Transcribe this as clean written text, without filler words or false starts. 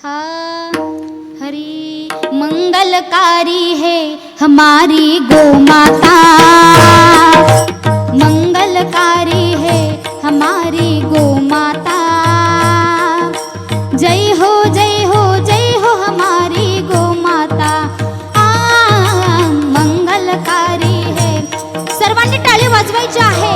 हा हरी मंगलकारी है हमारी गो माता, मंगलकारी है हमारी गो माता। जय हो जय हो जय हो हमारी गो माता, मंगलकारी है। सर्वांनी टाळी वाजवायची आहे।